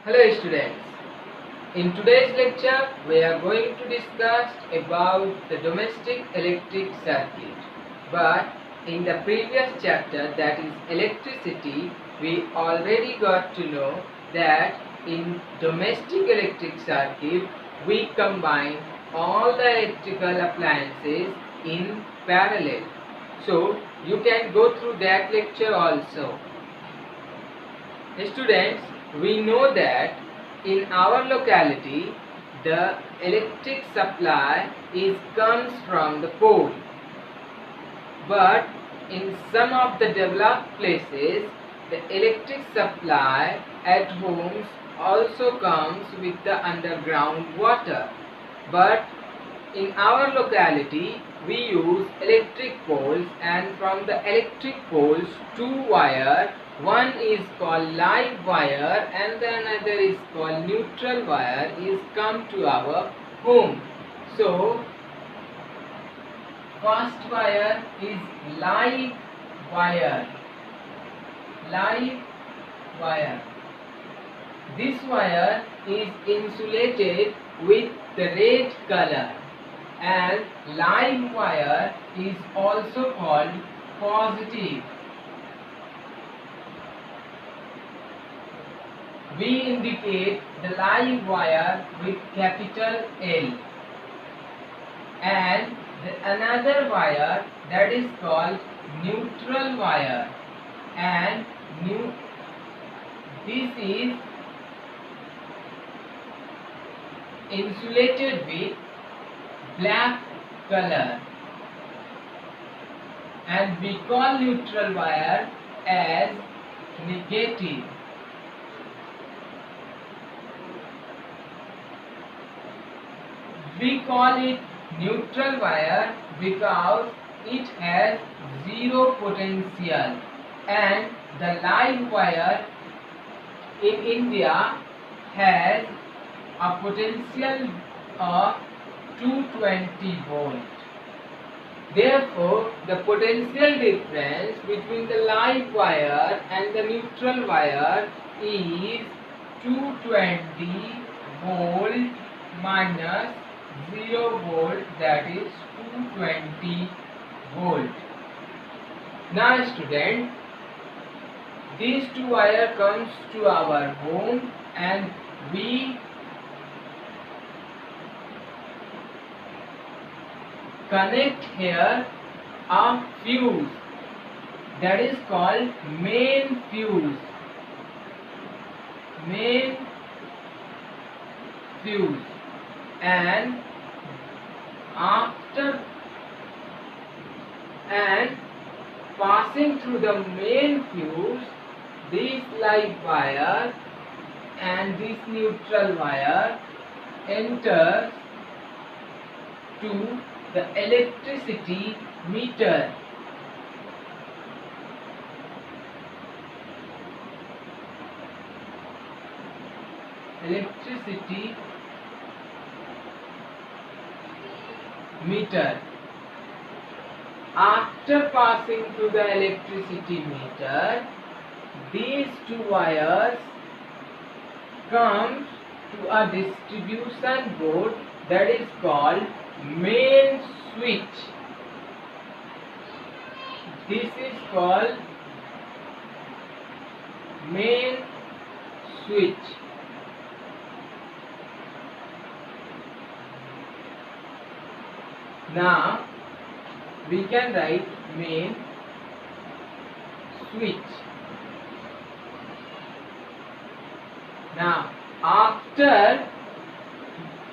Hello students. In today's lecture we are going to discuss about the domestic electric circuit. But in the previous chapter, that is electricity, we already got to know that in domestic electric circuit we combine all the electrical appliances in parallel. So you can go through that lecture also. Students, we know that in our locality the electric supply comes from the pole, but in some of the developed places the electric supply at homes also comes with the underground water. But in our locality we use electric poles, and from the electric poles two wire, one is called live wire and the another is called neutral wire, is come to our home. So first wire is live wire. Live wire. This wire is insulated with the red color, and live wire is also called positive. We indicate the live wire with capital L, and another wire that is called neutral wire, and this is insulated with black color, and we call neutral wire as negative. We call it neutral wire because it has zero potential, and the live wire in India has a potential of 220 volt. Therefore, the potential difference between the live wire and the neutral wire is 220 volt minus 0 volt, that is 220 volt. Now student, these two wire comes to our home, and we connect here a fuse that is called main fuse. Main fuse. And passing through the main fuse, this live wire and this neutral wire enters to the electricity meter. Electricity meter. After passing through the electricity meter, these two wires come to a distribution board that is called main switch. This is called main switch. Now we can write main switch. Now after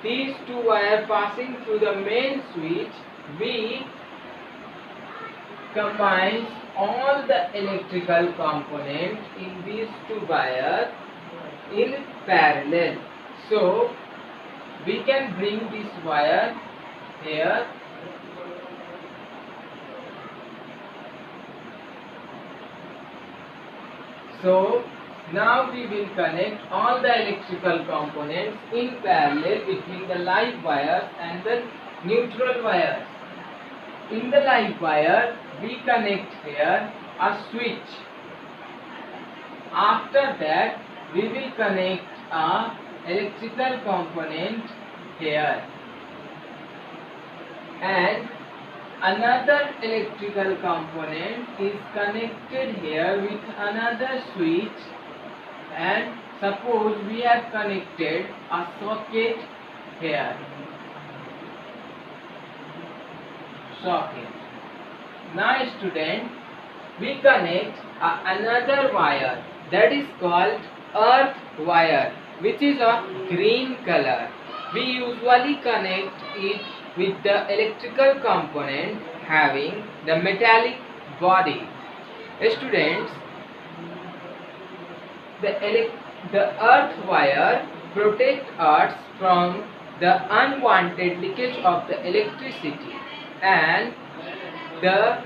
these two wires passing through the main switch, we combine all the electrical components in these two wires in parallel. So we can bring this wire here, so now we will connect all the electrical components in parallel between the live wires and the neutral wires. In the live wire we connect here a switch. After that we will connect a electrical component here, and another electrical component is connected here with another switch, and suppose we have connected a socket here. Socket. Now student, we connect another wire, that is called earth wire, which is of green color. We usually connect it with the electrical component having the metallic body. Students, the earth wire protects us from the unwanted leakage of the electricity, and the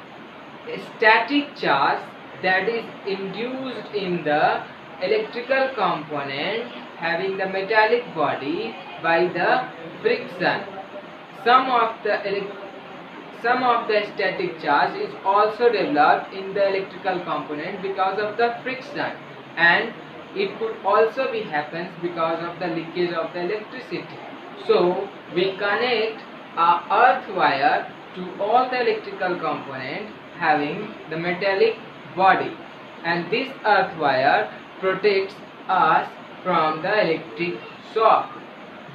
static charge that is induced in the electrical component having the metallic body by the friction. Some of the static charge is also developed in the electrical component because of the friction, and it could also be happens because of the leakage of the electricity. So we connect a earth wire to all the electrical component having the metallic body, and this earth wire protects us from the electric shock.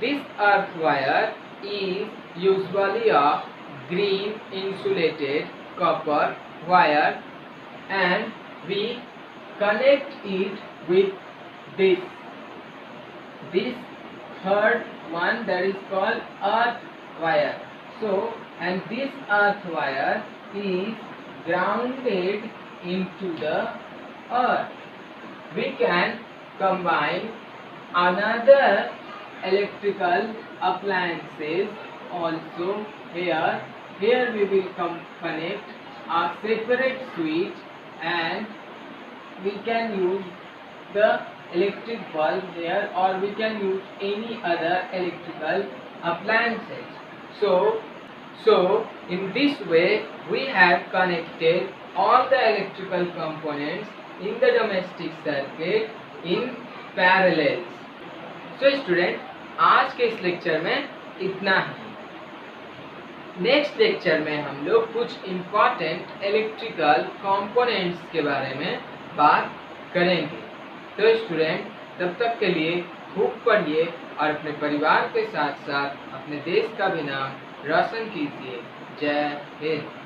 This earth wire is usually of green insulated copper wire, and we connect it with this third one, that is called earth wire. So, and this earth wire is grounded into the earth. We can combine another electrical appliances also here. Here we will connect a separate switch, and we can use the electric bulb here, or we can use any other electrical appliances. So in this way we have connected all the electrical components in the domestic circuit in parallel. So student, आज के इस lecture में इतना ही। Next lecture में हम लोग कुछ important electrical components के बारे में बात करेंगे। तो स्टूडेंट, तब तक के लिए खूब पढ़िए और अपने परिवार के साथ साथ अपने देश का भी नाम रोशन कीजिए। जय हिंद।